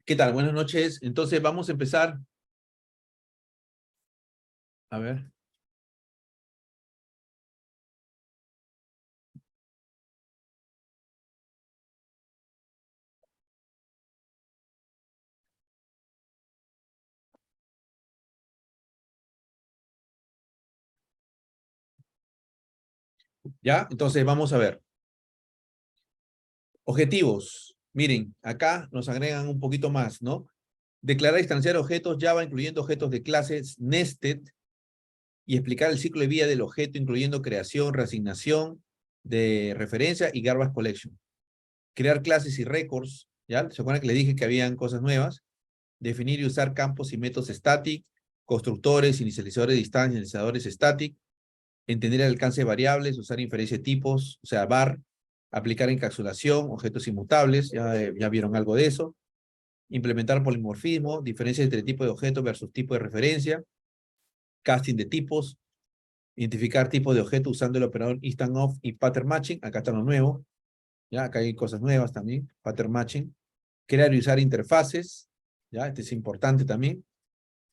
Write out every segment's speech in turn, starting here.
¿Qué tal? Buenas noches. Entonces vamos a empezar. A ver. ¿Ya? Entonces vamos a ver. Objetivos. Miren, acá nos agregan un poquito más, ¿no? Declarar y instanciar objetos Java, incluyendo objetos de clases nested, y explicar el ciclo de vida del objeto, incluyendo creación, reasignación de referencia y garbage collection. Crear clases y records, ¿ya? ¿Se acuerdan que le dije que habían cosas nuevas? Definir y usar campos y métodos static, constructores, inicializadores de distancia, inicializadores static, entender el alcance de variables, usar inferencia de tipos, o sea, var, aplicar encapsulación, objetos inmutables, ya vieron algo de eso, implementar polimorfismo, diferencia entre tipo de objeto versus tipo de referencia, casting de tipos, identificar tipos de objeto usando el operador instant of y pattern matching, acá está lo nuevo, ya, acá hay cosas nuevas también, pattern matching, crear y usar interfaces, ya, este es importante también,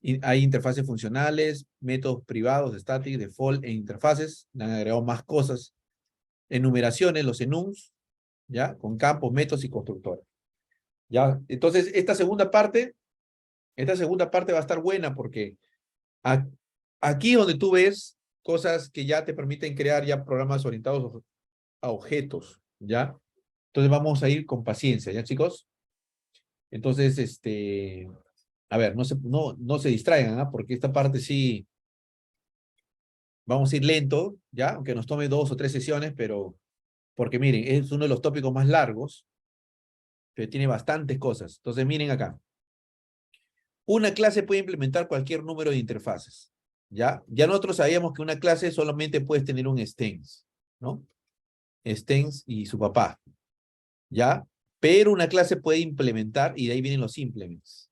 y hay interfaces funcionales, métodos privados, static, default e interfaces, le han agregado más cosas, enumeraciones, los enums, ¿ya? Con campos, métodos y constructores. ¿Ya? Entonces, esta segunda parte va a estar buena porque a, aquí donde tú ves cosas que ya te permiten crear ya programas orientados a objetos, ¿ya? Entonces vamos a ir con paciencia, ¿ya, chicos? Entonces, a ver, no se distraigan, ¿ah? Porque esta parte sí, vamos a ir lento, ¿ya? Aunque nos tome 2 o 3 sesiones, pero, porque miren, es uno de los tópicos más largos, pero tiene bastantes cosas. Entonces, miren acá. Una clase puede implementar cualquier número de interfaces, ¿ya? Ya nosotros sabíamos que una clase solamente puedes tener un extens, ¿no? Extens y su papá, ¿ya? Pero una clase puede implementar, y de ahí vienen los implements,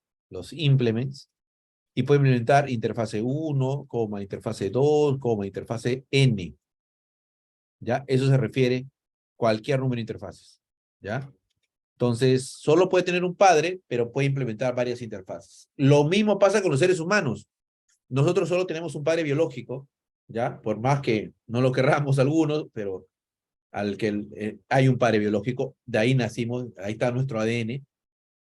y puede implementar interfase 1, interfase 2, interfase n, ¿ya? Eso se refiere cualquier número de interfaces, ¿ya? Entonces, solo puede tener un padre, pero puede implementar varias interfaces. Lo mismo pasa con los seres humanos. Nosotros solo tenemos un padre biológico, ¿ya? Por más que no lo querramos algunos, pero al que hay un padre biológico, de ahí nacimos, ahí está nuestro ADN,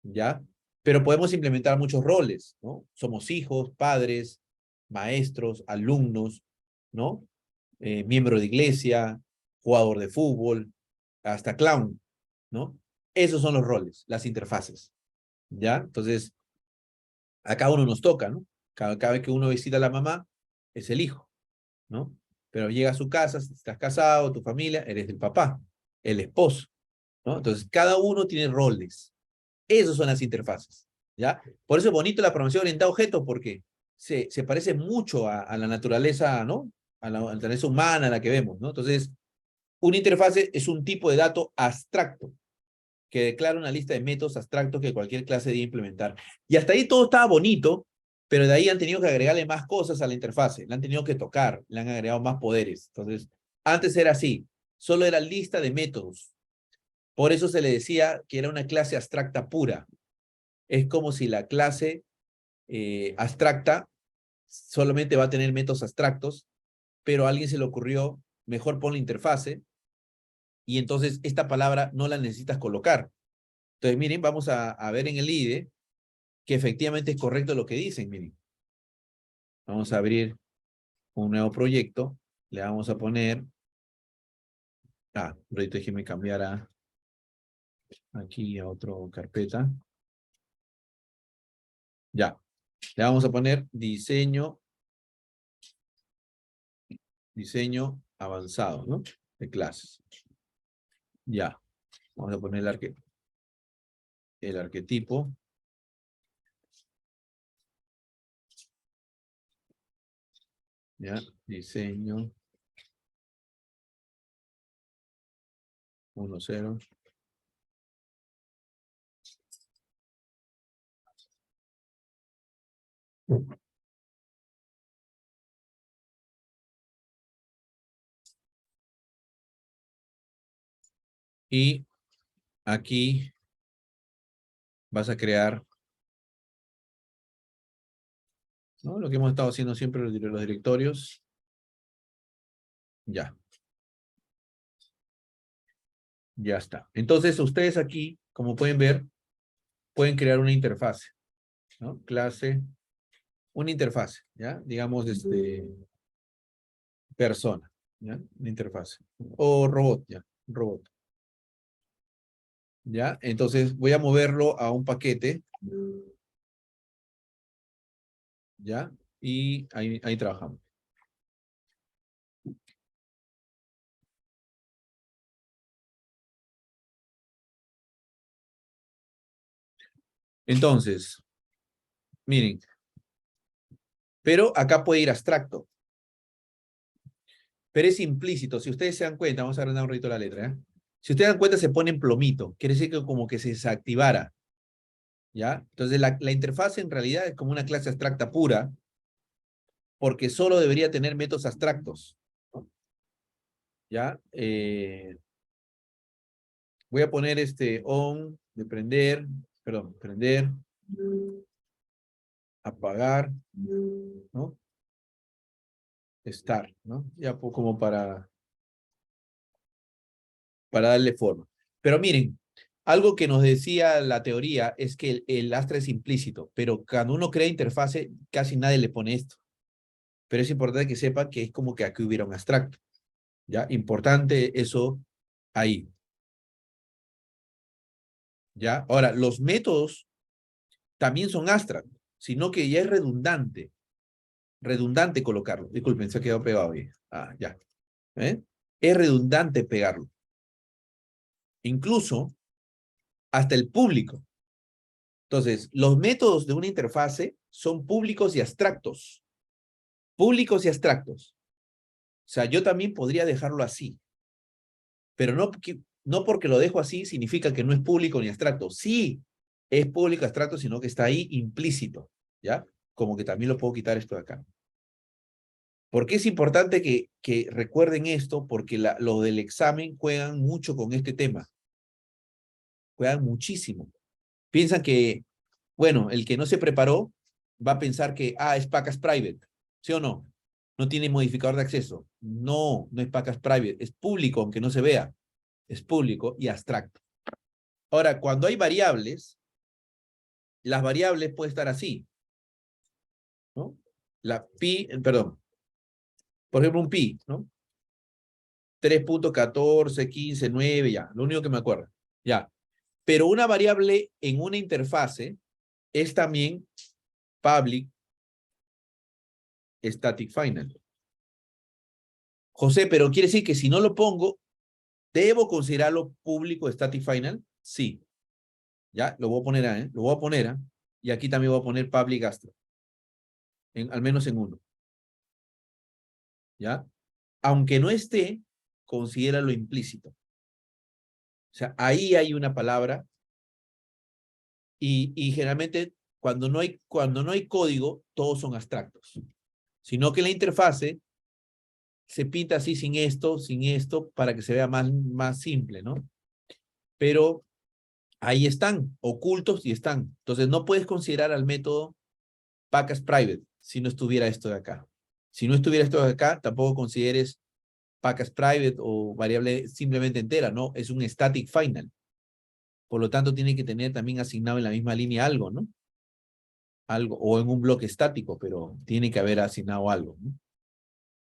¿ya? Pero podemos implementar muchos roles, ¿no? Somos hijos, padres, maestros, alumnos, ¿no? Miembro de iglesia, jugador de fútbol, hasta clown, ¿no? Esos son los roles, las interfaces, ¿ya? Entonces, a cada uno nos toca, ¿no? Cada vez que uno visita a la mamá, es el hijo, ¿no? Pero llega a su casa, si estás casado, tu familia, eres el papá, el esposo, ¿no? Entonces, cada uno tiene roles. Esas son las interfaces, ¿ya? Por eso es bonito la programación orientada a objetos, porque se parece mucho a la naturaleza, ¿no? A la naturaleza humana, a la que vemos, ¿no? Entonces, una interfase es un tipo de dato abstracto que declara una lista de métodos abstractos que cualquier clase debe implementar. Y hasta ahí todo estaba bonito, pero de ahí han tenido que agregarle más cosas a la interfase, le han tenido que tocar, le han agregado más poderes. Entonces, antes era así, solo era lista de métodos. Por eso se le decía que era una clase abstracta pura. Es como si la clase abstracta solamente va a tener métodos abstractos, pero a alguien se le ocurrió, mejor pon la interfase, y entonces esta palabra no la necesitas colocar. Entonces, miren, vamos a ver en el IDE que efectivamente es correcto lo que dicen, miren. Vamos a abrir un nuevo proyecto, le vamos a poner, proyecto, déjeme cambiar aquí a otra carpeta. Ya, le vamos a poner diseño avanzado, ¿no? De clases. Ya, vamos a poner el arquetipo. Ya, diseño 1.0. Y aquí vas a crear ¿no? Lo que hemos estado haciendo siempre los directorios. Ya, ya está. Entonces, ustedes aquí, como pueden ver, pueden crear una interfase, ¿no? Clase, una interfase, ¿ya? Digamos, persona, ¿ya? Una interfase. O robot, ya, robot. ¿Ya? Entonces voy a moverlo a un paquete, ¿ya? Y ahí trabajamos. Entonces, miren, pero acá puede ir abstracto, pero es implícito. Si ustedes se dan cuenta, vamos a agrandar un ratito la letra, ¿eh? Si ustedes se dan cuenta, se pone en plomito. Quiere decir que como que se desactivara, ¿ya? Entonces la interfaz en realidad es como una clase abstracta pura, porque solo debería tener métodos abstractos, ¿no? ¿Ya? Voy a poner on de prender, perdón, prender, apagar, ¿no? Estar, ¿no? Ya como para darle forma. Pero miren, algo que nos decía la teoría es que el Astra es implícito, pero cuando uno crea interfase, casi nadie le pone esto. Pero es importante que sepa que es como que aquí hubiera un abstracto, ¿ya? Importante eso ahí, ¿ya? Ahora, los métodos también son abstractos, sino que ya es redundante colocarlo. Disculpen, se ha quedado pegado ahí. Ah, ya. ¿Eh? Es redundante pegarlo. Incluso hasta el público. Entonces, los métodos de una interfase son públicos y abstractos. Públicos y abstractos. O sea, yo también podría dejarlo así, pero no porque lo dejo así significa que no es público ni abstracto. Sí, es público abstracto, sino que está ahí implícito, ¿ya? Como que también lo puedo quitar esto de acá. ¿Por qué es importante que recuerden esto? Porque lo del examen juegan mucho con este tema, juegan muchísimo. Piensan que, bueno, el que no se preparó va a pensar que, es Pacas Private, ¿sí o no? No tiene modificador de acceso. No, no es Pacas Private, es público, aunque no se vea. Es público y abstracto. Ahora, cuando hay variables, las variables pueden estar así, ¿no? La pi, perdón, por ejemplo, un pi, ¿no? 3.1415.9, ya, lo único que me acuerdo. Ya. Pero una variable en una interfase es también public static final. José, pero quiere decir que si no lo pongo, ¿debo considerarlo público static final? Sí. Ya, lo voy a poner ¿eh? Lo voy a poner y aquí también voy a poner public astro, al menos en uno. ¿Ya? Aunque no esté, considéralo implícito. O sea, ahí hay una palabra y generalmente cuando no hay código, todos son abstractos. Sino que la interfase se pinta así sin esto, para que se vea más simple, ¿no? Pero ahí están, ocultos y están. Entonces no puedes considerar al método package private si no estuviera esto de acá. Si no estuviera esto de acá, tampoco consideres package private o variable simplemente entera, ¿no? Es un static final. Por lo tanto, tiene que tener también asignado en la misma línea algo, ¿no? Algo, o en un bloque estático, pero tiene que haber asignado algo, ¿no?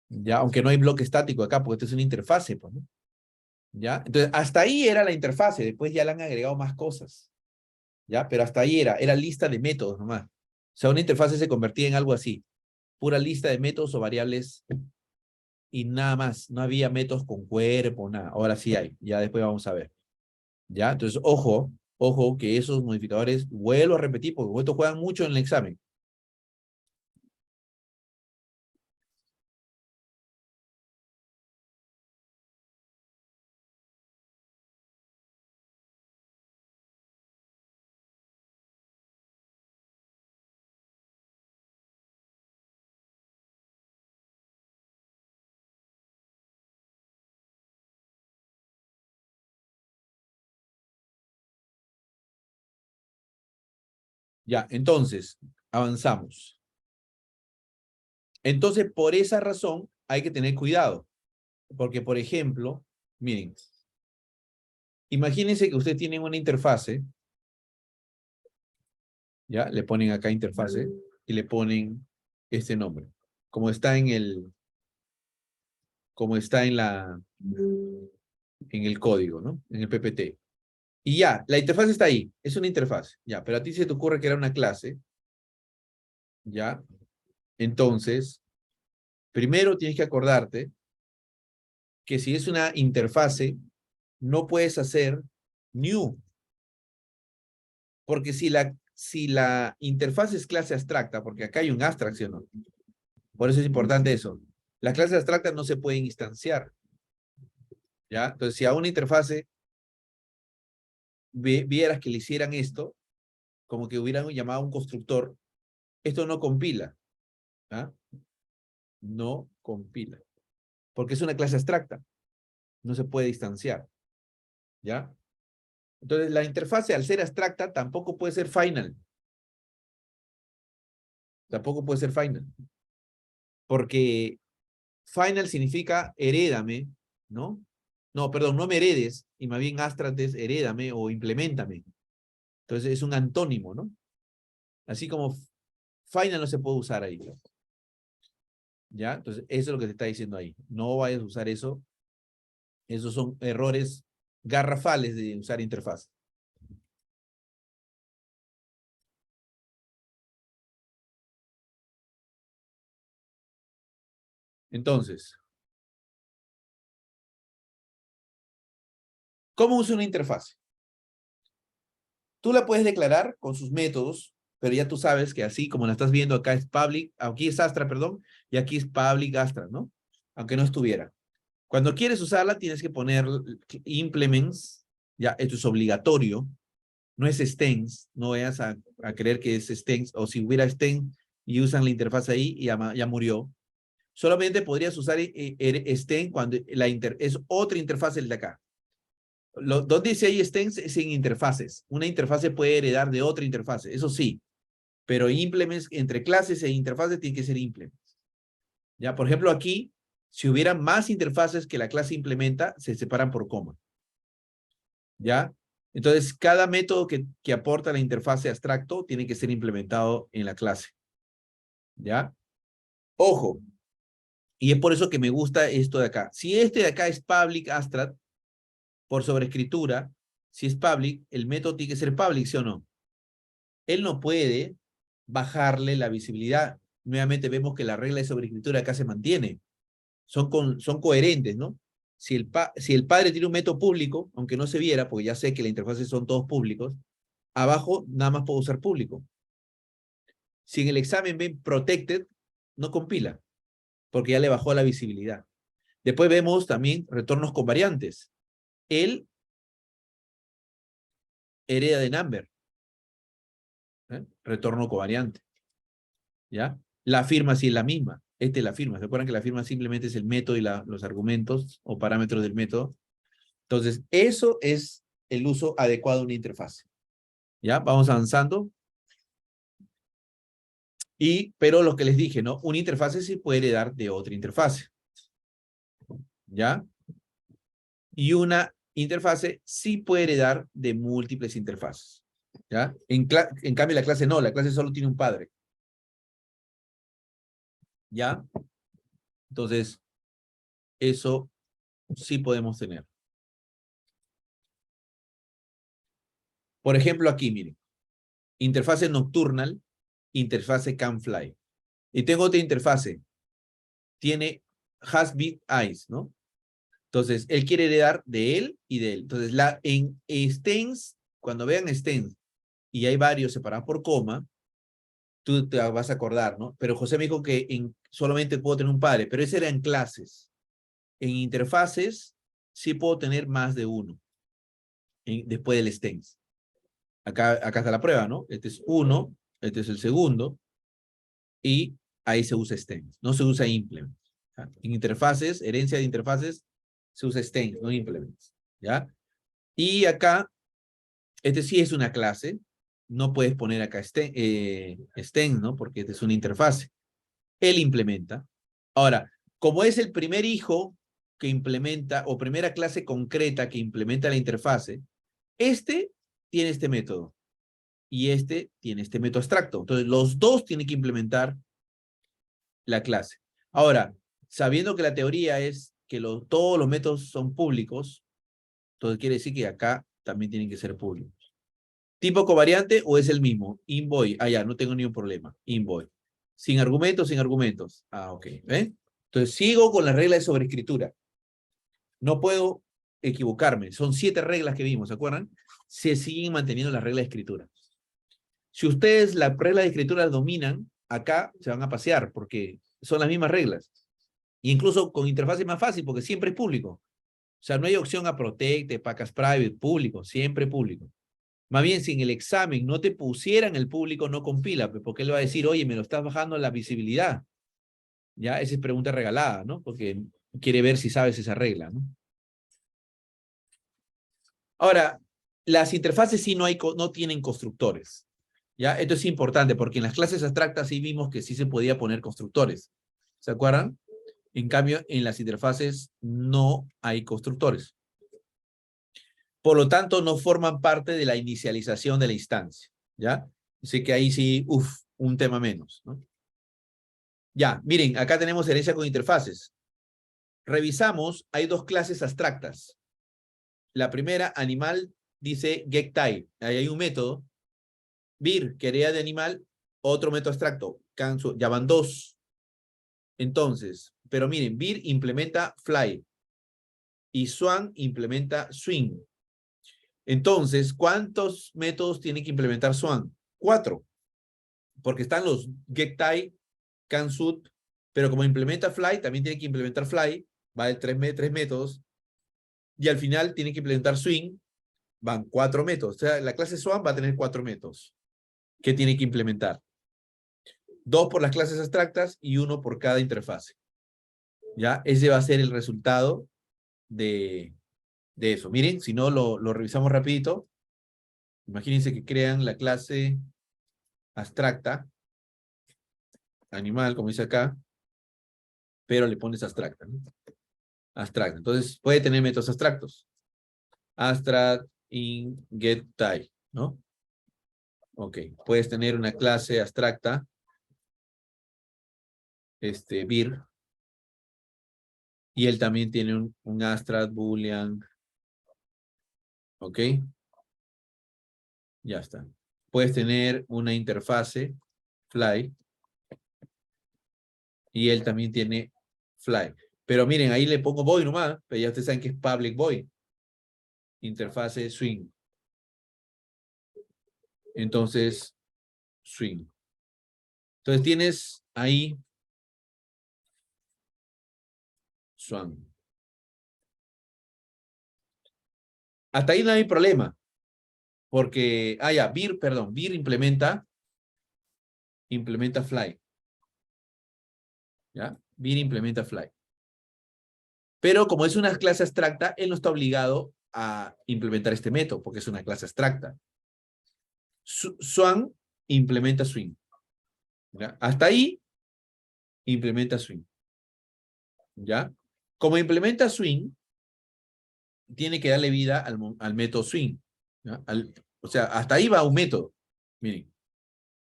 Ya, aunque no hay bloque estático acá, porque esto es una interfase, pues, ¿no? ¿Ya? Entonces, hasta ahí era la interfase, después ya le han agregado más cosas, ¿ya? Pero hasta ahí era lista de métodos nomás. O sea, una interfase se convertía en algo así, pura lista de métodos o variables y nada más, no había métodos con cuerpo, nada. Ahora sí hay, ya después vamos a ver, ¿ya? Entonces, ojo, que esos modificadores, vuelvo a repetir, porque estos juegan mucho en el examen. Ya, entonces, avanzamos. Entonces, por esa razón, hay que tener cuidado. Porque, por ejemplo, miren, imagínense que usted tiene una interfase, ya, le ponen acá interfase y le ponen este nombre, como está en el, como está en el código, ¿no? En el PPT. Y ya, la interfaz está ahí, es una interfaz, ya, pero a ti se te ocurre que era una clase, ya. Entonces, primero tienes que acordarte que si es una interfase, no puedes hacer new, porque si la interfaz es clase abstracta, porque acá hay un abstract, ¿sí o no? Por eso es importante eso. Las clases abstractas no se pueden instanciar, ¿ya? Entonces, si a una interfase vieras que le hicieran esto, como que hubieran llamado a un constructor, esto no compila, ¿ah? No compila, porque es una clase abstracta, no se puede instanciar, ¿ya? Entonces, la interfase, al ser abstracta, tampoco puede ser final. Tampoco puede ser final. Porque final significa herédame, ¿no? No, perdón, no me heredes, y más bien abstract es herédame o implementame. Entonces, es un antónimo, ¿no? Así como final no se puede usar ahí. ¿Ya? Entonces, eso es lo que te está diciendo ahí. No vayas a usar eso. Esos son errores garrafales de usar interfaz. Entonces, ¿cómo usa una interfaz? Tú la puedes declarar con sus métodos, pero ya tú sabes que así como la estás viendo acá es public, aquí es Astra, perdón, y aquí es public Astra, ¿no? Aunque no estuviera. Cuando quieres usarla, tienes que poner implements, ya, esto es obligatorio, no es stens, no vayas a creer que es stens, o si hubiera stens y usan la interfaz ahí, ya murió. Solamente podrías usar Sten cuando es otra interfaz el de acá. Donde dice ahí Stens es en interfaces. Una interfase puede heredar de otra interfase, eso sí, pero implements entre clases e interfaces tiene que ser implements. Ya, por ejemplo, aquí, si hubiera más interfaces que la clase implementa, se separan por coma. ¿Ya? Entonces, cada método que aporta la interfase abstracto tiene que ser implementado en la clase. ¿Ya? Ojo, y es por eso que me gusta esto de acá. Si este de acá es public abstract, por sobreescritura, si es public, el método tiene que ser public, ¿sí o no? Él no puede bajarle la visibilidad. Nuevamente vemos que la regla de sobreescritura acá se mantiene. Son coherentes, ¿no? Si el padre tiene un método público, aunque no se viera, porque ya sé que las interfaces son todos públicos, abajo nada más puedo usar público. Si en el examen ven protected, no compila, porque ya le bajó la visibilidad. Después vemos también retornos con variantes. Él hereda de number, retorno covariante, ¿ya? La firma sí es la misma, esta es la firma. ¿Se acuerdan que la firma simplemente es el método y los argumentos o parámetros del método? Entonces, eso es el uso adecuado de una interfase. ¿Ya? Vamos avanzando. Pero lo que les dije, ¿no? Una interfase sí puede heredar de otra interfase. ¿Ya? Y una interfase sí puede heredar de múltiples interfaces. ¿Ya? En cambio, la clase no, la clase solo tiene un padre. ¿Ya? Entonces, eso sí podemos tener. Por ejemplo, aquí, miren. Interfase nocturnal, interfase CanFly. Y tengo otra interfase. Tiene has big eyes, ¿no? Entonces, él quiere heredar de él y de él. Entonces, en stens, cuando vean stens, y hay varios separados por coma, tú te vas a acordar, ¿no? Pero José me dijo que solamente puedo tener un padre, pero ese era en clases. En interfaces, sí puedo tener más de uno, después del stens. Acá está la prueba, ¿no? Este es uno, este es el segundo, y ahí se usa stens, no se usa implements. En interfaces, herencia de interfaces, se usa stens, no implements, ¿ya? Y acá, este sí es una clase, no puedes poner acá stens, ¿no? Porque este es una interfase. Él implementa. Ahora, como es el primer hijo que implementa, o primera clase concreta que implementa la interfase, este tiene este método y este tiene este método abstracto. Entonces, los dos tienen que implementar la clase. Ahora, sabiendo que la teoría es que todos los métodos son públicos, entonces quiere decir que acá también tienen que ser públicos. ¿Tipo covariante o es el mismo? Invoy. Ah, ya, no tengo ningún problema. Invoy. Sin argumentos, sin argumentos. Ah, ok. ¿Ven? Entonces sigo con la regla de sobreescritura. No puedo equivocarme. Son 7 reglas que vimos, ¿se acuerdan? Se siguen manteniendo las reglas de escritura. Si ustedes las reglas de escritura las dominan, acá se van a pasear porque son las mismas reglas. E incluso con interfaz es más fácil porque siempre es público. O sea, no hay opción a protect, package private, público, siempre público. Más bien, si en el examen no te pusieran el público, no compila, porque él va a decir, oye, me lo estás bajando la visibilidad. Ya, esa es pregunta regalada, ¿no? Porque quiere ver si sabes esa regla, ¿no? Ahora, las interfaces sí no tienen constructores. ¿Ya? Esto es importante porque en las clases abstractas sí vimos que sí se podía poner constructores. ¿Se acuerdan? En cambio, en las interfaces no hay constructores. Por lo tanto, no forman parte de la inicialización de la instancia. ¿Ya? Así que ahí sí, un tema menos, ¿no? Ya, miren, acá tenemos herencia con interfaces. Revisamos, hay 2 clases abstractas. La primera, animal, dice getType. Ahí hay un método. Vir, que hereda de animal, otro método abstracto. Ya van 2. Entonces, pero miren, Vir implementa fly y Swan implementa swing. Entonces, ¿cuántos métodos tiene que implementar Swan? 4. Porque están los getType, CanSut, pero como implementa fly, también tiene que implementar fly, va de 3 métodos, y al final tiene que implementar swing, van 4 métodos. O sea, la clase Swan va a tener 4 métodos que tiene que implementar. 2 por las clases abstractas y 1 por cada interfase. ¿Ya? Ese va a ser el resultado de eso. Miren, si no, lo revisamos rapidito. Imagínense que crean la clase abstracta, animal, como dice acá, pero le pones abstracta, ¿no? Abstracta. Entonces, puede tener métodos abstractos. Abstract, in, get, type, ¿no? Ok. Puedes tener una clase abstracta, vir, y él también tiene un abstract, boolean, ok. Ya está. Puedes tener una interfase, fly, y él también tiene fly. Pero miren, ahí le pongo void nomás, pero ya ustedes saben que es public void. Interfase swing. Entonces, swing. Entonces tienes ahí swan. Hasta ahí no hay problema. Porque, ya, vir implementa fly. ¿Ya? Vir implementa fly. Pero como es una clase abstracta, él no está obligado a implementar este método, porque es una clase abstracta. Swan implementa swing. ¿Ya? Hasta ahí implementa swing. ¿Ya? Como implementa swing, tiene que darle vida al método swing. ¿Ya? O sea, hasta ahí va un método. Miren.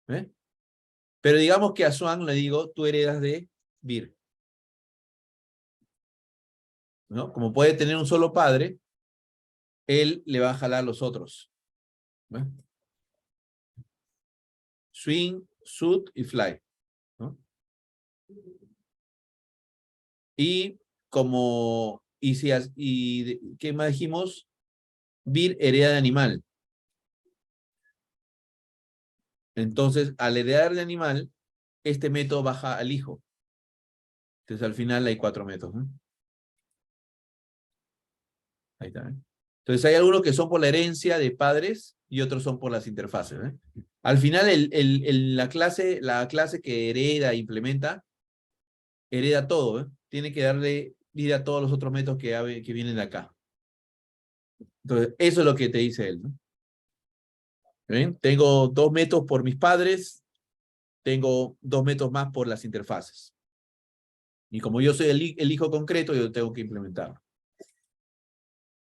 ¿Eh? Pero digamos que a Swan le digo, tú heredas de vir. ¿No? Como puede tener un solo padre, él le va a jalar los otros. ¿No? Swing, shoot y fly. ¿No? Y como, ¿qué más dijimos? Vir hereda de animal. Entonces, al heredar de animal, este método baja al hijo. Entonces, al final hay 4 métodos. ¿No? Ahí está. ¿Eh? Entonces, hay algunos que son por la herencia de padres y otros son por las interfaces. ¿Eh? Al final, la clase que hereda e implementa, hereda todo. ¿Eh? Tiene que darle vida a todos los otros métodos que vienen de acá. Entonces, eso es lo que te dice él. ¿No? ¿Ven? Tengo 2 métodos por mis padres tengo 2 métodos más por las interfaces. Y como yo soy el hijo concreto, yo tengo que implementarlo.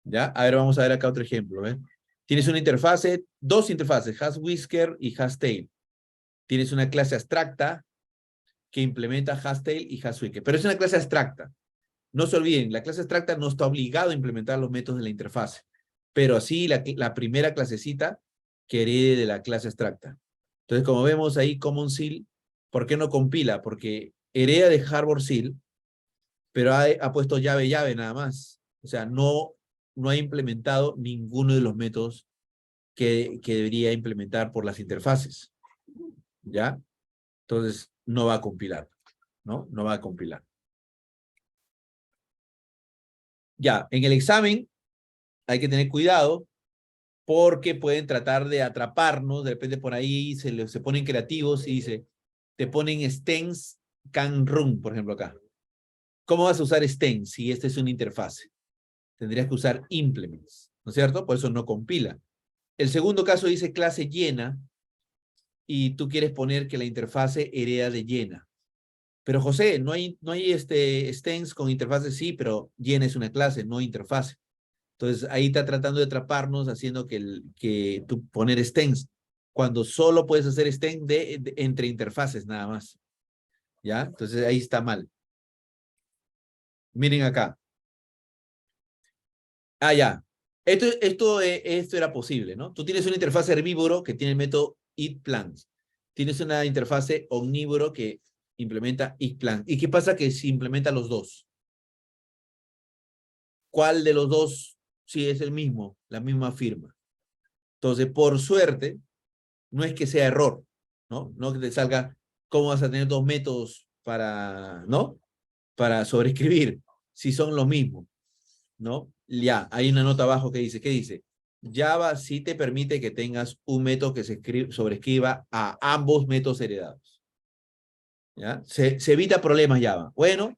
¿Ya? A ver, vamos a ver acá otro ejemplo. ¿Ves? Tienes una interfase, 2 interfaces, hasWhisker y hasTail. Tienes una clase abstracta que implementa hasTail y hasWhisker. Pero es una clase abstracta. No se olviden, la clase abstracta no está obligada a implementar los métodos de la interfase. Pero sí la primera clasecita que herede de la clase abstracta. Entonces, como vemos ahí, Common Seal, ¿por qué no compila? Porque hereda de Harbor Seal, pero ha puesto llave nada más. O sea, no ha implementado ninguno de los métodos que debería implementar por las interfaces. ¿Ya? Entonces, no va a compilar. ¿No? No va a compilar. Ya, en el examen hay que tener cuidado porque pueden tratar de atraparnos, de repente por ahí se ponen creativos y te ponen stens can run, por ejemplo acá. ¿Cómo vas a usar stens si esta es una interfase? Tendrías que usar implements, ¿no es cierto? Por eso no compila. El segundo caso dice clase llena y tú quieres poner que la interfase hereda de llena. Pero José, no hay stens con interfase, sí, pero llena es una clase, no interfase. Entonces ahí está tratando de atraparnos haciendo que tú poner stens, cuando solo puedes hacer stens entre interfaces nada más. ¿Ya? Entonces ahí está mal. Miren acá. Ah, ya. Esto era posible, ¿no? Tú tienes una interfase herbívoro que tiene el método eatPlants. Tienes una interfase omnívoro que implementa eatPlants. ¿Y qué pasa que si implementa los dos? ¿Cuál de los dos sí es el mismo, la misma firma? Entonces, por suerte, no es que sea error, ¿no? No que te salga cómo vas a tener 2 métodos para, ¿no? Para sobreescribir, si son los mismos, ¿no? Ya, hay una nota abajo que dice, ¿qué dice? Java sí te permite que tengas un método que sobrescriba a ambos métodos heredados. ¿Ya? Se evita problemas Java. Bueno,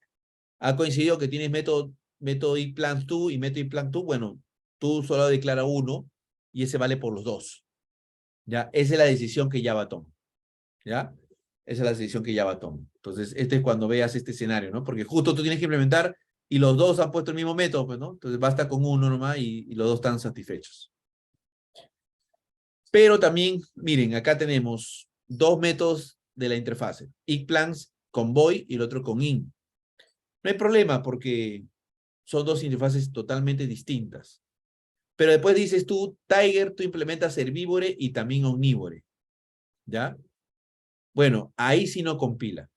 ha coincidido que tienes método eatPlants2 y método eatPlants2, bueno, tú solo declara uno y ese vale por los dos. ¿Ya? Esa es la decisión que Java toma. ¿Ya? Esa es la decisión que Java toma. Entonces, este es cuando veas este escenario, ¿no? Porque justo tú tienes que implementar y los dos han puesto el mismo método, pues, ¿no? Entonces basta con uno nomás y los dos están satisfechos. Pero también, miren, acá tenemos 2 métodos de la interfase. eatPlants con void y el otro con in. No hay problema porque son 2 interfaces totalmente distintas. Pero después dices tú, Tiger, tú implementas herbívore y también omnívore. ¿Ya? Bueno, ahí sí no compila.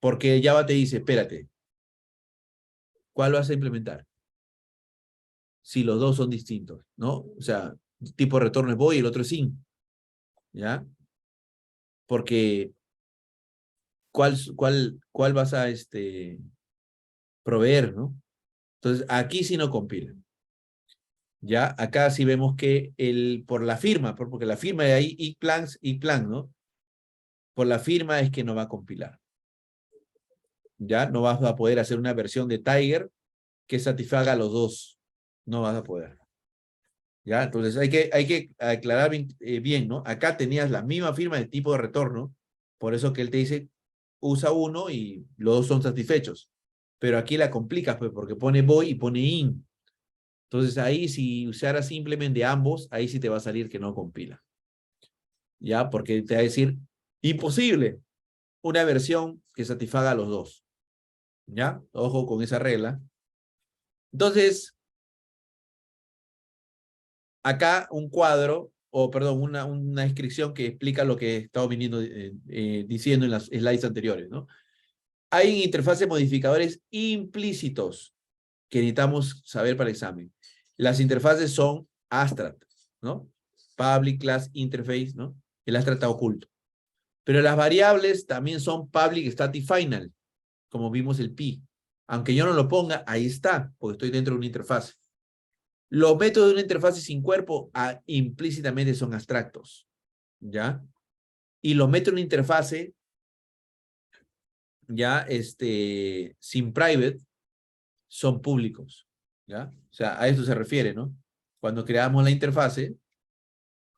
Porque Java te dice, espérate, ¿cuál vas a implementar? Si los dos son distintos, ¿no? O sea, tipo de retorno es void y el otro es in, ¿ya? Porque ¿cuál vas a proveer, ¿no? Entonces, aquí sí no compila. Ya, acá sí vemos que por la firma, porque la firma de ahí, eatPlants, ¿no? Por la firma es que no va a compilar. Ya, no vas a poder hacer una versión de Tiger que satisfaga a los dos. No vas a poder. ¿Ya? Entonces hay que aclarar bien, ¿no? Acá tenías la misma firma de tipo de retorno, por eso que él te dice, usa uno y los dos son satisfechos. Pero aquí la complicas, pues, porque pone void y pone in. Entonces ahí, si usaras simplemente ambos, ahí sí te va a salir que no compila. ¿Ya? Porque te va a decir, imposible, una versión que satisfaga a los dos. ¿Ya? Ojo con esa regla. Entonces, acá un cuadro, o perdón, una descripción que explica lo que he estado viniendo diciendo en las slides anteriores, ¿no? Hay interfaces modificadores implícitos que necesitamos saber para el examen. Las interfaces son abstract, ¿no? Public Class Interface, ¿no? El abstract está oculto. Pero las variables también son Public Static Final, como vimos el pi. Aunque yo no lo ponga, ahí está, porque estoy dentro de una interfase. Los métodos de una interfase sin cuerpo implícitamente son abstractos, ¿ya? Y los métodos de una interfase, ya, sin private, son públicos, ¿ya? O sea, a esto se refiere, ¿no? Cuando creamos la interfase,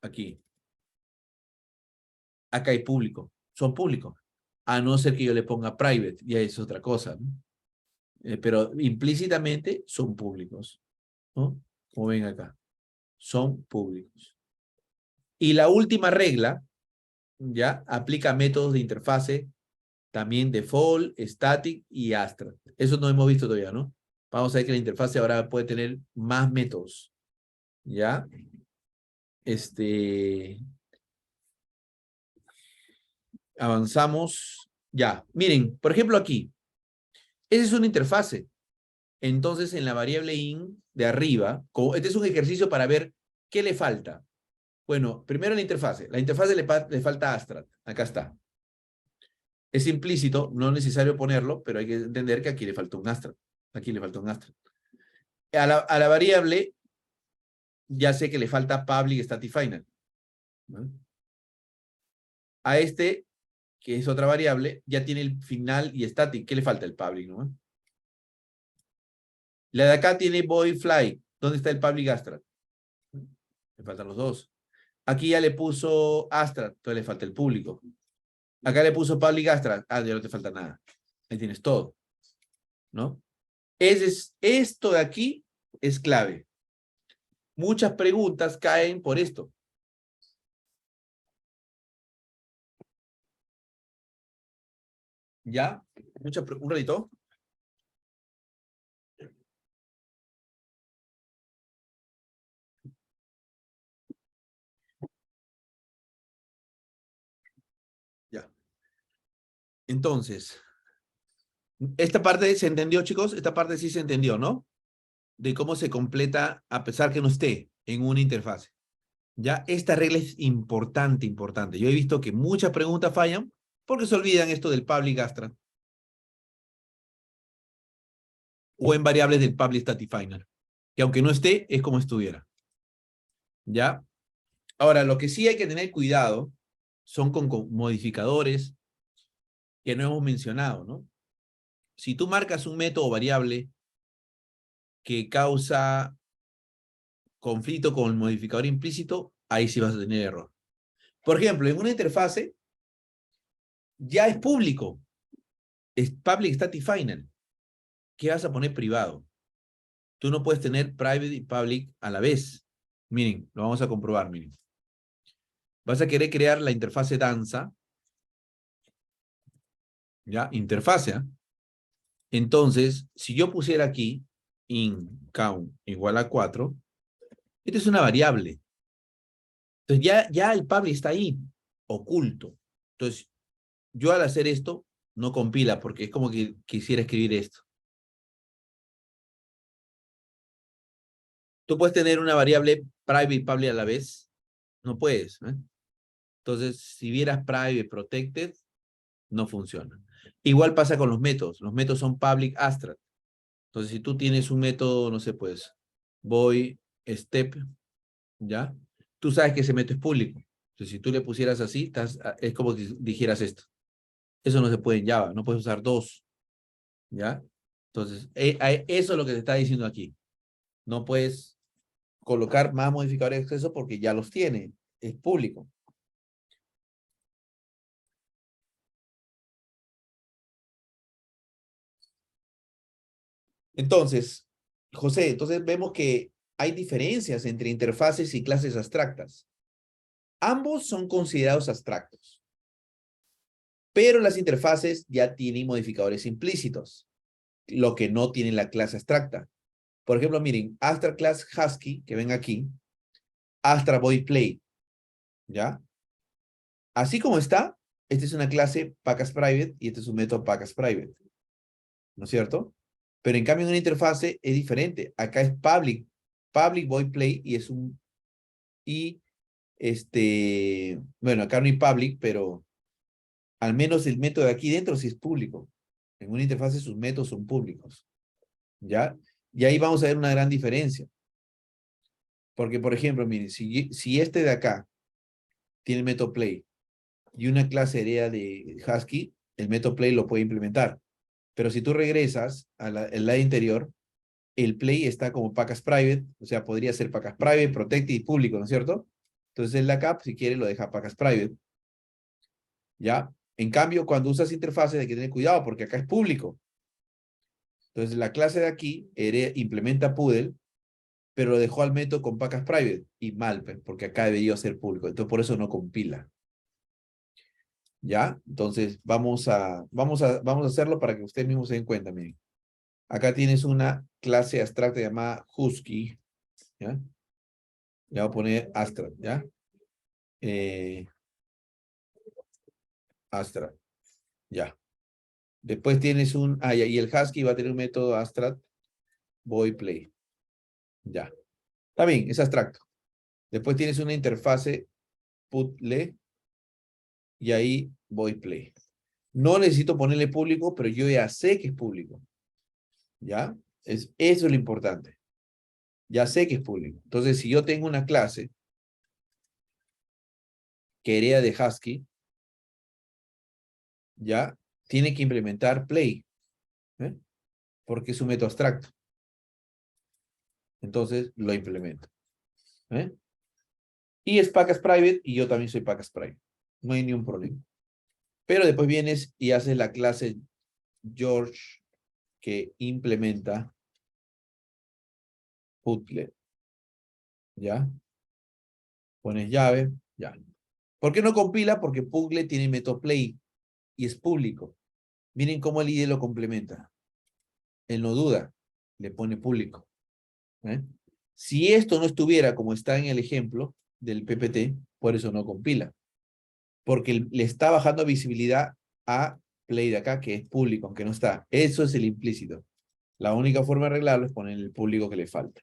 aquí, acá hay público. son públicos. A no ser que yo le ponga private, ya es otra cosa, ¿no? Pero implícitamente son públicos, ¿no? Como ven acá, son públicos. Y la última regla, ya, aplica métodos de interfase, también default, static y abstract. Eso no hemos visto todavía, ¿no? Vamos a ver que la interfase ahora puede tener más métodos, ¿ya? Avanzamos, ya. Miren, por ejemplo aquí, esa es una interfase. Entonces, en la variable in de arriba, este es un ejercicio para ver qué le falta. Bueno, primero la interfase. La interfase le falta abstract. Acá está. Es implícito, no es necesario ponerlo, pero hay que entender que aquí le falta un abstract. Aquí le falta un abstract. A la variable, ya sé que le falta public static final, ¿no? A este, que es otra variable, ya tiene el final y static. ¿Qué le falta? El public, ¿no? La de acá tiene void fly. ¿Dónde está el public abstract? Le faltan los dos. Aquí ya le puso abstract, entonces le falta el público. Acá le puso public abstract. Ah, ya no te falta nada. Ahí tienes todo, ¿no? Esto de aquí es clave. Muchas preguntas caen por esto. ¿Ya? Un ratito. Ya. Entonces, esta parte se entendió, chicos. Esta parte sí se entendió, ¿no? De cómo se completa a pesar que no esté en una interfase. Ya, esta regla es importante, importante. Yo he visto que muchas preguntas fallan porque se olvidan esto del public abstract o en variables del public static final, que aunque no esté, es como estuviera. ¿Ya? Ahora, lo que sí hay que tener cuidado son con modificadores que no hemos mencionado, ¿no? Si tú marcas un método o variable que causa conflicto con el modificador implícito, ahí sí vas a tener error. Por ejemplo, en una interfase ya es público, es public static final. ¿Qué vas a poner privado? Tú no puedes tener private y public a la vez. Miren, lo vamos a comprobar, miren. Vas a querer crear la interfase danza, ¿ya? Interfase, ¿eh? Entonces, si yo pusiera aquí in count igual a 4, esta es una variable. Entonces ya el public está ahí, oculto. Entonces, yo al hacer esto, no compila, porque es como que quisiera escribir esto. Tú puedes tener una variable private y public a la vez. No puedes, ¿eh? Entonces, si vieras private protected, no funciona. Igual pasa con los métodos. Los métodos son public abstract. Entonces, si tú tienes un método, no sé, pues, voy step, ¿ya? Tú sabes que ese método es público. Entonces, si tú le pusieras así, es como si dijeras esto. Eso no se puede en Java. No puedes usar dos, ¿ya? Entonces, eso es lo que te está diciendo aquí. No puedes colocar más modificadores de acceso porque ya los tiene. Es público. Entonces, José, entonces vemos que hay diferencias entre interfaces y clases abstractas. Ambos son considerados abstractos, pero las interfaces ya tienen modificadores implícitos, lo que no tiene la clase abstracta. Por ejemplo, miren, abstract class Husky, que ven aquí, abstract void play, ¿ya? Así como está, esta es una clase package private y este es un método package private, ¿no es cierto? Pero en cambio en una interfase es diferente. Acá es public void play y es un, y bueno, acá no hay public, pero al menos el método de aquí dentro sí es público. En una interfase sus métodos son públicos, ¿ya? Y ahí vamos a ver una gran diferencia. Porque, por ejemplo, miren, si este de acá tiene el método play y una clase hereda de Husky, el método play lo puede implementar. Pero si tú regresas al lado interior, el play está como package private, o sea, podría ser package private, protected y público, ¿no es cierto? Entonces el backup, si quiere, lo deja package private, ¿ya? En cambio, cuando usas interfaces hay que tener cuidado porque acá es público. Entonces, la clase de aquí implementa Poodle, pero lo dejó al método con package private. Y mal, pues, porque acá debería ser público. Entonces, por eso no compila. ¿Ya? Entonces, vamos a hacerlo para que ustedes mismos se den cuenta. Miren. Acá tienes una clase abstracta llamada Husky. ¿Ya? Le voy a poner abstract, ¿ya? Abstract, ya. Después tienes y el Husky va a tener un método abstract void play. Ya. Está bien, es abstracto. Después tienes una interfase putle y ahí void play. No necesito ponerle público, pero yo ya sé que es público. ¿Ya? Eso es lo importante. Ya sé que es público. Entonces, si yo tengo una clase que hereda de Husky, ya tiene que implementar play. ¿Eh? Porque es un método abstracto. Entonces, lo implemento. ¿Eh? Y es package private y yo también soy package private. No hay ningún problema. Pero después vienes y haces la clase George que implementa Putle. ¿Ya? Pones llave, ya. ¿Por qué no compila? Porque Putle tiene método play y es público. Miren cómo el IDE lo complementa. Él no duda, le pone público. ¿Eh? Si esto no estuviera como está en el ejemplo del PPT, por eso no compila. Porque le está bajando visibilidad a play de acá, que es público, aunque no está. Eso es el implícito. La única forma de arreglarlo es poner el público que le falta.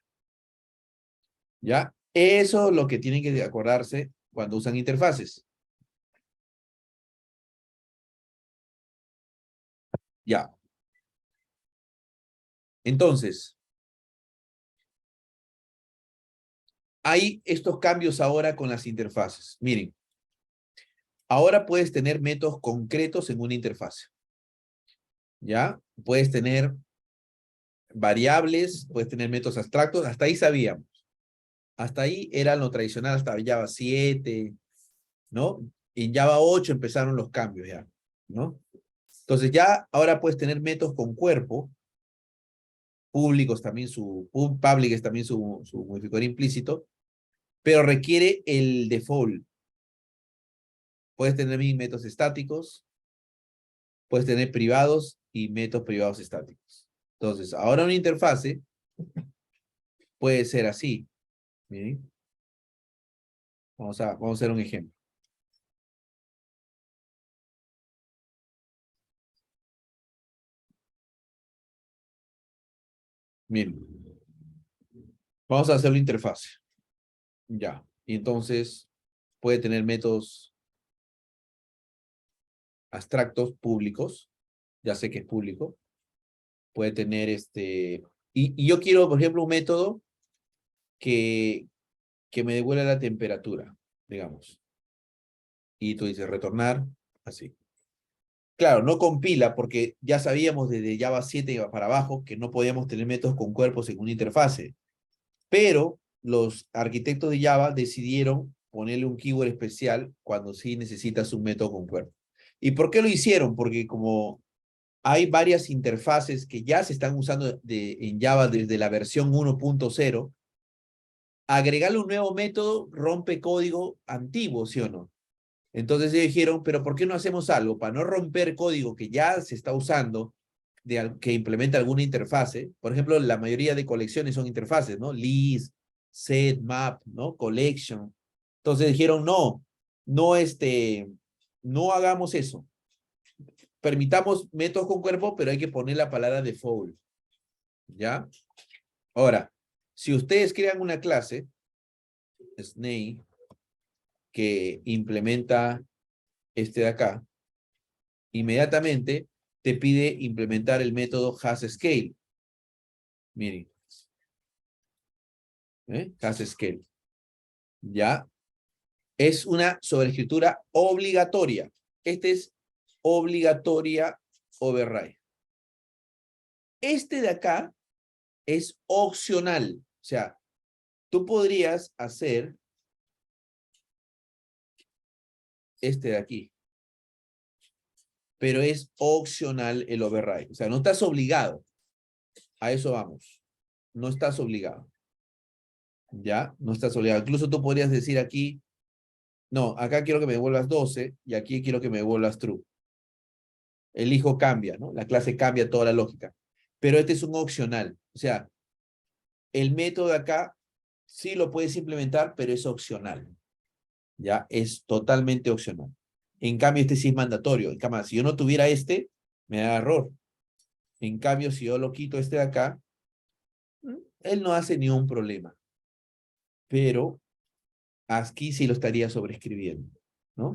¿Ya? Eso es lo que tienen que acordarse cuando usan interfaces. Ya. Entonces, hay estos cambios ahora con las interfaces. Miren, ahora puedes tener métodos concretos en una interfase. ¿Ya? Puedes tener variables, puedes tener métodos abstractos, hasta ahí sabíamos. Hasta ahí era lo tradicional, hasta Java 7, ¿no? En Java 8 empezaron los cambios ya, ¿no? Entonces ya ahora puedes tener métodos con cuerpo, públicos también public es también su modificador implícito, pero requiere el default. Puedes tener métodos estáticos, puedes tener privados y métodos privados estáticos. Entonces, ahora una interfase puede ser así. Miren. Vamos a hacer un ejemplo. Miren. Vamos a hacer una interfase. Ya. Y entonces puede tener métodos abstractos públicos. Ya sé que es público. Puede tener y yo quiero, por ejemplo, un método que me devuelva la temperatura, digamos. Y tú dices retornar, así. Claro, no compila porque ya sabíamos desde Java 7 para abajo que no podíamos tener métodos con cuerpos en una interfase. Pero los arquitectos de Java decidieron ponerle un keyword especial cuando sí necesitas un método con cuerpo. ¿Y por qué lo hicieron? Porque como hay varias interfaces que ya se están usando en Java desde la versión 1.0, agregarle un nuevo método rompe código antiguo, ¿sí o no? Entonces ellos dijeron, pero ¿por qué no hacemos algo para no romper código que ya se está usando, que implementa alguna interfase? Por ejemplo, la mayoría de colecciones son interfaces, ¿no? List, set, map, ¿no? Collection. Entonces dijeron, no, no hagamos eso. Permitamos métodos con cuerpo, pero hay que poner la palabra default, ¿ya? Ahora, si ustedes crean una clase, Snake, que implementa este de acá, inmediatamente te pide implementar el método hasScale. Miren, hasScale. Ya, es una sobreescritura obligatoria. Este es obligatoria override. Este de acá es opcional. O sea, tú podrías hacer este de aquí. pero es opcional el override. O sea, no estás obligado. A eso vamos. No estás obligado. ¿Ya? No estás obligado. Incluso tú podrías decir aquí, no, acá quiero que me devuelvas 12 y aquí quiero que me devuelvas true. El hijo cambia, ¿no? La clase cambia toda la lógica. Pero este es un opcional. O sea, el método de acá sí lo puedes implementar, pero es opcional. ¿Ya? Es totalmente opcional. En cambio, este sí es mandatorio. En cambio, si yo no tuviera este, me da error. En cambio, si yo lo quito este de acá, él no hace ni un problema. Pero aquí sí lo estaría sobreescribiendo, ¿no?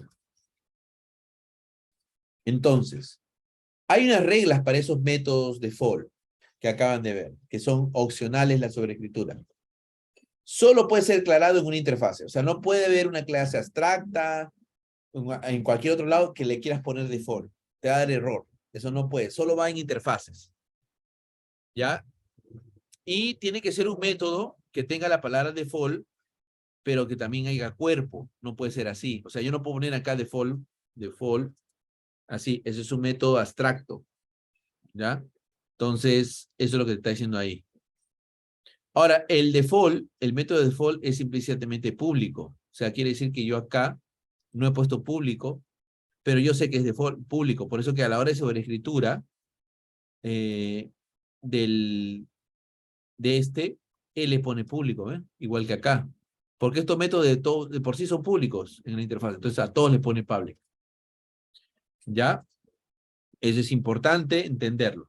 Entonces, hay unas reglas para esos métodos default que acaban de ver, que son opcionales la sobreescritura. Solo puede ser declarado en una interfase. O sea, no puede haber una clase abstracta en cualquier otro lado que le quieras poner default. Te va a dar error. Eso no puede. Solo va en interfaces. ¿Ya? Y tiene que ser un método que tenga la palabra default, pero que también haya cuerpo. No puede ser así. O sea, yo no puedo poner acá default, así. Ese es un método abstracto. ¿Ya? Entonces, eso es lo que te está diciendo ahí. Ahora, el método default es implícitamente público. O sea, quiere decir que yo acá no he puesto público, pero yo sé que es default público. Por eso que a la hora de sobreescritura eh, de él le pone público, ¿eh? Igual que acá. Porque estos métodos de por sí son públicos en la interfaz. Entonces a todos les pone public. ¿Ya? Eso es importante entenderlo.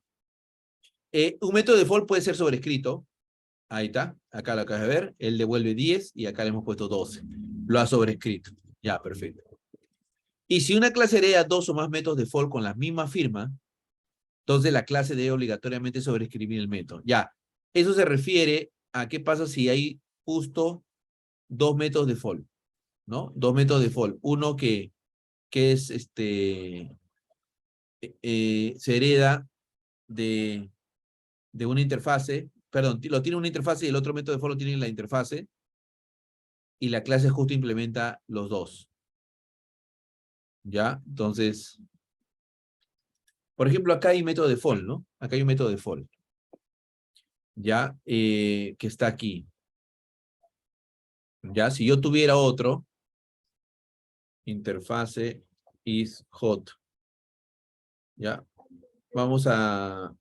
Un método default puede ser sobrescrito. Ahí está. Acá lo acabas de ver. Él devuelve 10 y acá le hemos puesto 12. Lo ha sobrescrito. Ya, perfecto. Y si una clase hereda dos o más métodos default con la misma firma, entonces la clase debe obligatoriamente sobreescribir el método. Ya. Eso se refiere a qué pasa si hay justo dos métodos default, ¿no? Dos métodos default. Uno que es se hereda de una interfase, perdón, lo tiene una interfase y el otro método default lo tiene en la interfase y la clase justo implementa los dos. ¿Ya? Entonces, por ejemplo, acá hay método default, ¿no? Acá hay un método default. ¿Ya? Que está aquí. ¿Ya? Si yo tuviera otro, interfase is hot. ¿Ya? Vamos a...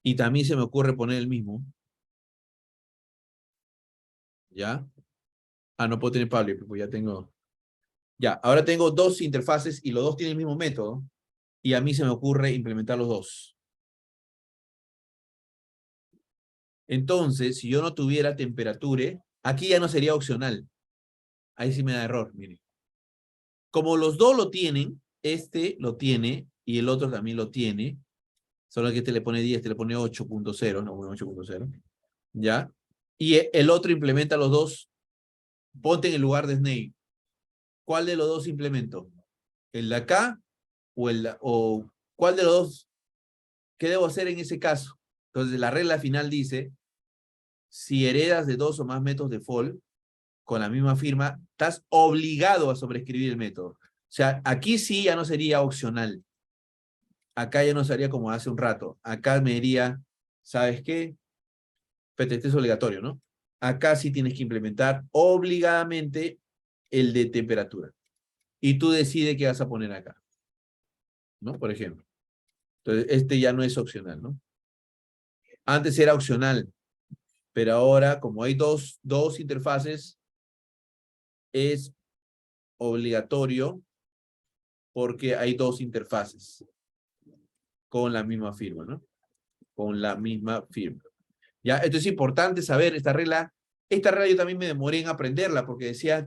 Y también se me ocurre poner el mismo. ¿Ya? Ah, no puedo tener public, pues ya tengo... Ya, ahora tengo dos interfaces y los dos tienen el mismo método. Y a mí se me ocurre implementar los dos. Entonces, si yo no tuviera temperature, aquí ya no sería opcional. Ahí sí me da error, miren. Como los dos lo tienen, este lo tiene y el otro también lo tiene, solo que este le pone 10, este le pone 8.0, no, 8.0, ¿ya? Y el otro implementa los dos, ponte en el lugar de Snake. ¿Cuál de los dos implemento? ¿El de acá o cuál de los dos? ¿Qué debo hacer en ese caso? Entonces, la regla final dice, si heredas de dos o más métodos default con la misma firma, estás obligado a sobreescribir el método. O sea, aquí sí ya no sería opcional. Acá ya no sería como hace un rato. Acá me diría, ¿sabes qué? PTT es obligatorio, ¿no? Acá sí tienes que implementar obligadamente el de temperatura. Y tú decides qué vas a poner acá, ¿no? Por ejemplo. Entonces, este ya no es opcional, ¿no? Antes era opcional, pero ahora, como hay dos interfaces, es obligatorio porque hay dos interfaces con la misma firma, ¿no? Con la misma firma. ¿Ya? Esto es importante saber esta regla. Esta regla yo también me demoré en aprenderla porque decía,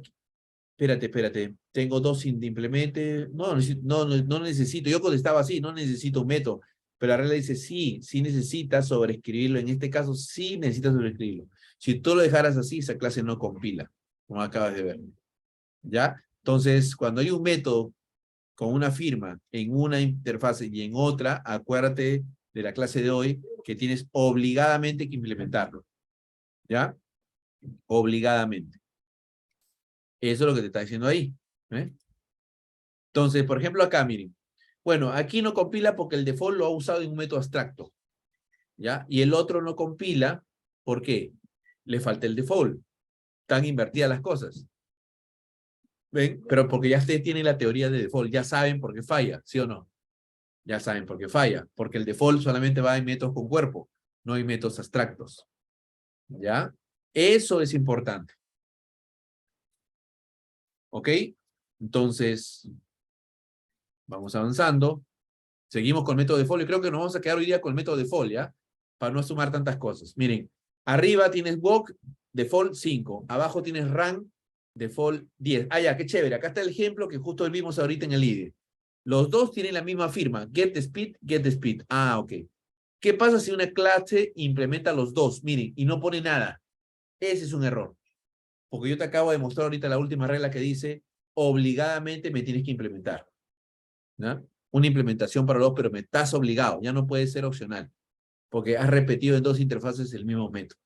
espérate, tengo dos implemente, no necesito, yo contestaba así, no necesito un método, pero la regla dice, sí necesitas sobreescribirlo, en este caso sí necesitas sobreescribirlo. Si tú lo dejaras así, esa clase no compila, como acabas de ver, ¿ya? Entonces, cuando hay un método con una firma en una interfase y en otra, acuérdate de la clase de hoy que tienes obligadamente que implementarlo, ¿ya? Obligadamente. Eso es lo que te está diciendo ahí. ¿Eh? Entonces, por ejemplo, acá, miren. Bueno, aquí no compila porque el default lo ha usado en un método abstracto, ¿ya? Y el otro no compila, ¿por qué? Le falta el default. Están invertidas las cosas. ¿Ven? Pero porque ya ustedes tienen la teoría de default, ya saben por qué falla, ¿sí o no? Ya saben por qué falla, porque el default solamente va en métodos con cuerpo, no en métodos abstractos, ¿ya? Eso es importante, ¿ok? Entonces, vamos avanzando. Seguimos con el método default y creo que nos vamos a quedar hoy día con el método default, ¿ya? Para no sumar tantas cosas. Miren, arriba tienes walk, default 5. Abajo tienes run, default 10. Ah, ya, qué chévere. Acá está el ejemplo que justo vimos ahorita en el IDE. Los dos tienen la misma firma. Get the speed, get the speed. Ah, ok. ¿Qué pasa si una clase implementa los dos? Miren, y no pone nada. Ese es un error. Porque yo te acabo de mostrar ahorita la última regla que dice, obligadamente me tienes que implementar, ¿no? Una implementación para los, pero me estás obligado, ya no puede ser opcional, porque has repetido en dos interfaces el mismo método.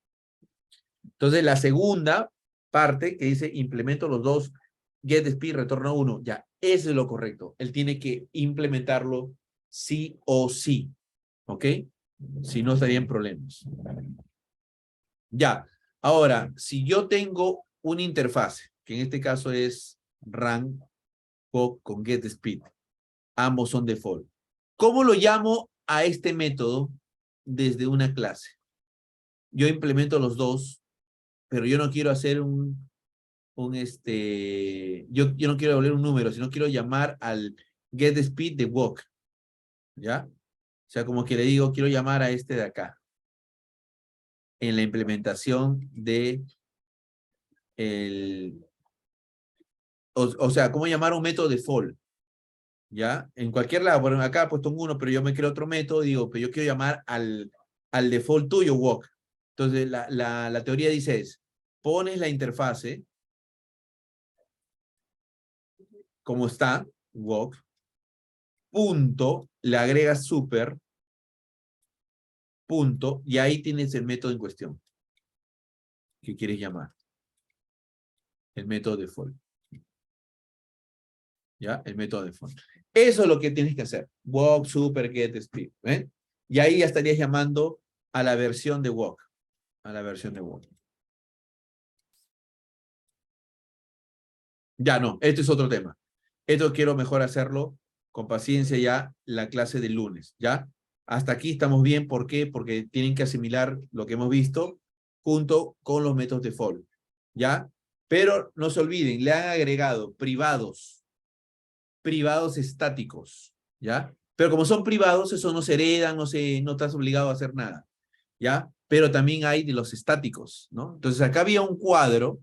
Entonces, la segunda parte que dice implemento los dos, get speed, retorno 1, ya, eso es lo correcto. Él tiene que implementarlo sí o sí, ¿ok? Si no, estarían problemas. Ya, ahora, si yo tengo una interfase, que en este caso es run con get speed, ambos son default. ¿Cómo lo llamo a este método desde una clase? Yo implemento los dos, pero yo no quiero hacer yo no quiero devolver un número, sino quiero llamar al getSpeed de walk, ¿ya? O sea, como que le digo, quiero llamar a este de acá, en la implementación de o sea, ¿cómo llamar un método default? ¿Ya? En cualquier lado, por ejemplo, acá he puesto un 1, pero yo me creo otro método, digo, pero yo quiero llamar al default tuyo, walk. Entonces, la teoría dice es, pones la interfase como está, walk, punto, le agregas super, punto, y ahí tienes el método en cuestión que quieres llamar, el método default. ¿Ya? El método default. Eso es lo que tienes que hacer. Walk, super, get, speed. ¿Ven? Y ahí ya estarías llamando a la versión de walk. A la versión de walk. Ya no, esto es otro tema. Esto quiero mejor hacerlo con paciencia ya la clase del lunes, ¿ya? Hasta aquí estamos bien, ¿por qué? Porque tienen que asimilar lo que hemos visto junto con los métodos default, ¿ya? Pero no se olviden, le han agregado privados estáticos, ¿ya? Pero como son privados, eso no se heredan, no estás obligado a hacer nada, ¿ya? Pero también hay de los estáticos, ¿no? Entonces acá había un cuadro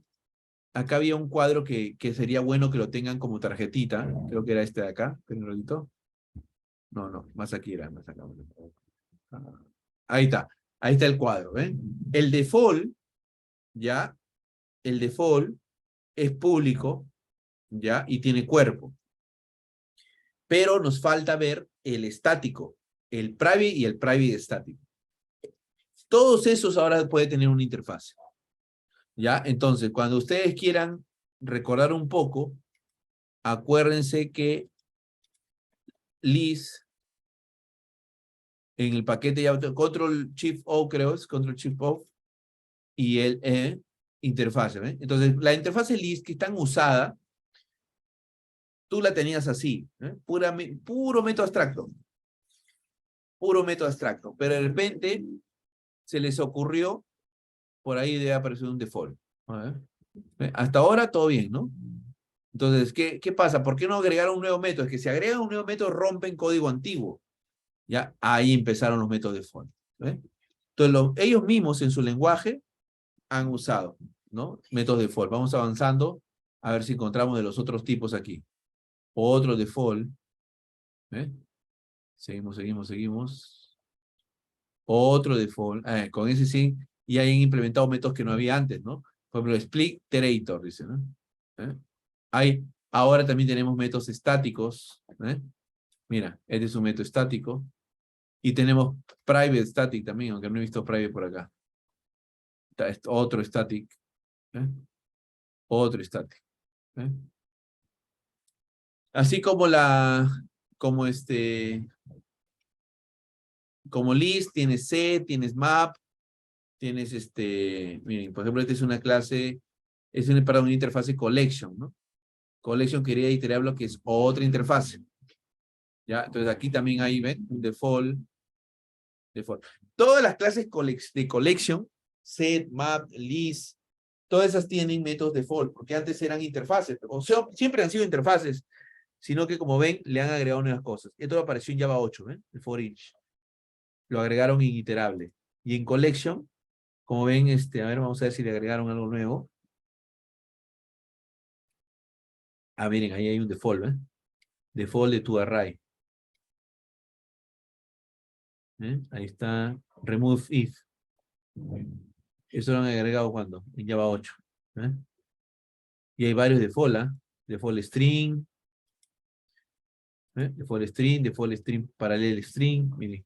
que sería bueno que lo tengan como tarjetita. Creo que era este de acá. ¿Pedrolito? No, no, más aquí era, más acá. Ahí está. Ahí está el cuadro, ¿ven? El default, ¿ya? El default es público, ¿ya? Y tiene cuerpo. Pero nos falta ver el estático, el private y el private estático. Todos esos ahora pueden tener una interfaz, ¿ya? Entonces, cuando ustedes quieran recordar un poco, acuérdense que list en el paquete ya control shift O, creo es control shift O, y el interfase, ¿ves? Entonces la interfase list que tan usada, tú la tenías así, puro método abstracto, pero de repente se les ocurrió, por ahí debe aparecer un default. A ver. Hasta ahora todo bien, ¿no? Entonces, ¿qué pasa? ¿Por qué no agregaron un nuevo método? Es que si agregan un nuevo método rompen código antiguo. Ya, ahí empezaron los métodos default. ¿Ves? Entonces, ellos mismos en su lenguaje han usado, ¿no? Métodos default. Vamos avanzando a ver si encontramos de los otros tipos aquí. Otro default. ¿Eh? Seguimos. Otro default. Con ese sí, y hayan implementado métodos que no había antes, ¿no? Por ejemplo, split iterator, dice, ¿no? Ahora también tenemos métodos estáticos. Mira, este es un método estático. Y tenemos private static también, aunque no he visto private por acá. Está otro static. ¿eh? Otro static. ¿eh? Así como como como list, tienes set, tienes map, tienes miren, por ejemplo, esta es una clase, para una interfase collection, ¿no? Collection quería iterable, que es otra interfase. ¿Ya? Entonces aquí también hay, ¿ven? Un default. Todas las clases de collection, set, map, list, todas esas tienen métodos default, porque antes eran interfaces, o sea, siempre han sido interfaces, sino que como ven, le han agregado nuevas cosas. Esto apareció en Java 8, ¿ven? El for each. Lo agregaron en iterable. Y en collection, como ven, a ver, vamos a ver si le agregaron algo nuevo. Ah, miren, ahí hay un default, ¿ven? Default de tu array. Ahí está, remove if. Eso lo han agregado cuando, en Java 8. Y hay varios default, ¿ah? Default string, default string, parallel string, miren.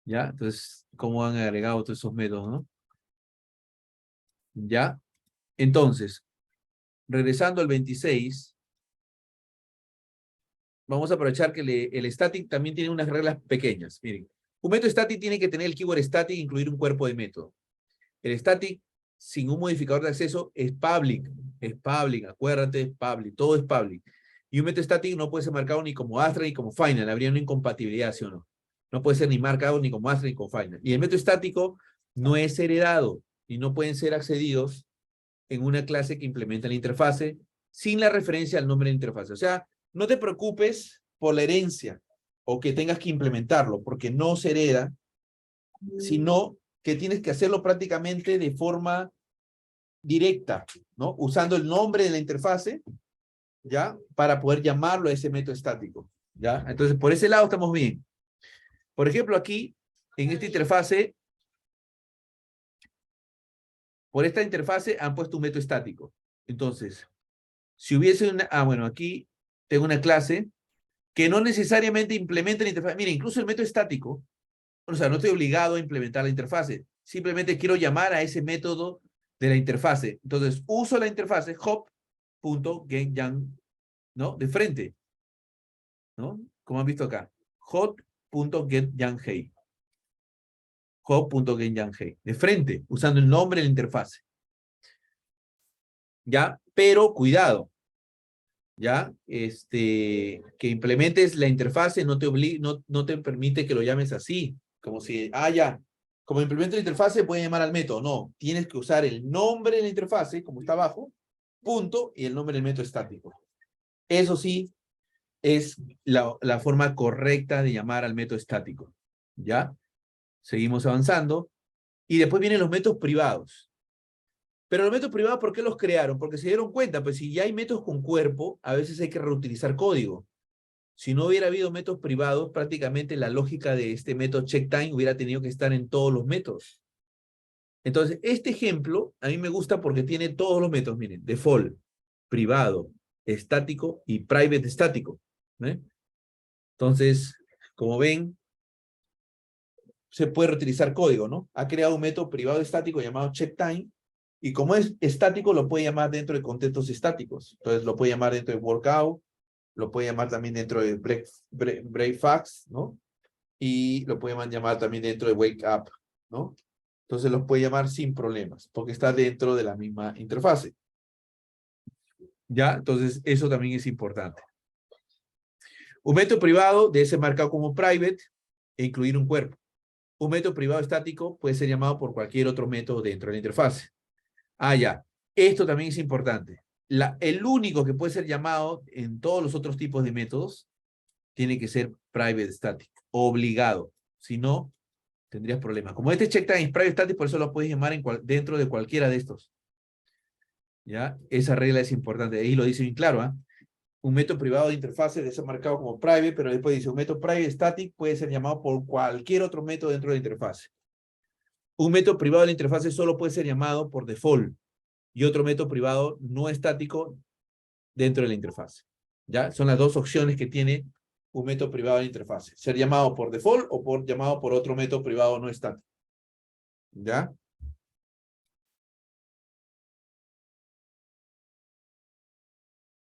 ¿Ya? Entonces, ¿cómo han agregado todos esos métodos, no? ¿Ya? Entonces, regresando al 26, vamos a aprovechar que el static también tiene unas reglas pequeñas. Miren, un método static tiene que tener el keyword static e incluir un cuerpo de método. El static, sin un modificador de acceso, es public, acuérdate, es public, todo es public. Y un método static no puede ser marcado ni como abstract ni como final, habría una incompatibilidad, ¿sí o no? No puede ser ni marcado ni como abstract ni como final. Y el método estático no es heredado y no pueden ser accedidos en una clase que implementa la interfase sin la referencia al nombre de la interfase. O sea, no te preocupes por la herencia o que tengas que implementarlo, porque no se hereda, sino que tienes que hacerlo prácticamente de forma directa, ¿no? Usando el nombre de la interfase, ¿ya? Para poder llamarlo a ese método estático, ¿ya? Entonces, por ese lado estamos bien. Por ejemplo, aquí, en esta interfase, por esta interfase han puesto un método estático. Entonces, si hubiese una... Ah, bueno, aquí tengo una clase que no necesariamente implementa la interfase. Mira, incluso el método estático, o sea, no estoy obligado a implementar la interfase. Simplemente quiero llamar a ese método de la interfase. Entonces, uso la interfase hop.getYang, ¿no? De frente, ¿no? Como han visto acá. hop.getYangHey. hop.getYangHey. De frente, usando el nombre de la interfase. ¿Ya? Pero cuidado. ¿Ya? Que implementes la interfase no te permite que lo llames así. Como si, ya. Como implemento la interfase, puede llamar al método. No, tienes que usar el nombre de la interfase, como está abajo, punto, y el nombre del método estático. Eso sí, es la forma correcta de llamar al método estático. ¿Ya? Seguimos avanzando. Y después vienen los métodos privados. Pero los métodos privados, ¿por qué los crearon? Porque se dieron cuenta, pues si ya hay métodos con cuerpo, a veces hay que reutilizar código. Si no hubiera habido métodos privados, prácticamente la lógica de este método checkTime hubiera tenido que estar en todos los métodos. Entonces, este ejemplo a mí me gusta porque tiene todos los métodos, miren, default, privado, estático y private estático. Entonces, como ven, se puede reutilizar código, ¿no? Ha creado un método privado estático llamado checkTime y como es estático, lo puede llamar dentro de contextos estáticos. Entonces, lo puede llamar dentro de workout, lo puede llamar también dentro de breakfast, ¿no? Y lo puede llamar también dentro de wake up, ¿no? Entonces los puede llamar sin problemas, porque está dentro de la misma interfase. ¿Ya? Entonces eso también es importante. Un método privado debe ser marcado como private e incluir un cuerpo. Un método privado estático puede ser llamado por cualquier otro método dentro de la interfase. Ya. Esto también es importante. El único que puede ser llamado en todos los otros tipos de métodos tiene que ser private static, obligado. Si no, tendrías problemas. Como este checkTime es private static, por eso lo puedes llamar dentro de cualquiera de estos. ¿Ya? Esa regla es importante. Ahí lo dice bien claro. Un método privado de interfase debe ser marcado como private, pero después dice un método private static puede ser llamado por cualquier otro método dentro de la interfase. Un método privado de la interfase solo puede ser llamado por default y otro método privado no estático dentro de la interfase. ¿Ya? Son las dos opciones que tiene un método privado de la interfase. Ser llamado por default o llamado por otro método privado no estático. ¿Ya?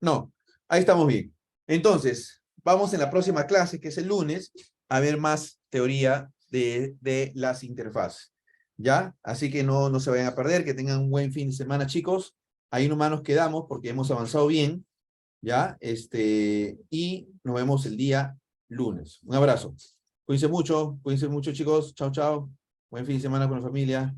No, ahí estamos bien. Entonces, vamos en la próxima clase, que es el lunes, a ver más teoría de las interfaces. ¿Ya? Así que no se vayan a perder, que tengan un buen fin de semana, chicos. Ahí nomás nos quedamos porque hemos avanzado bien. ¿Ya? Y nos vemos el día lunes. Un abrazo. Cuídense mucho, chicos. Chao, chao. Buen fin de semana con la familia.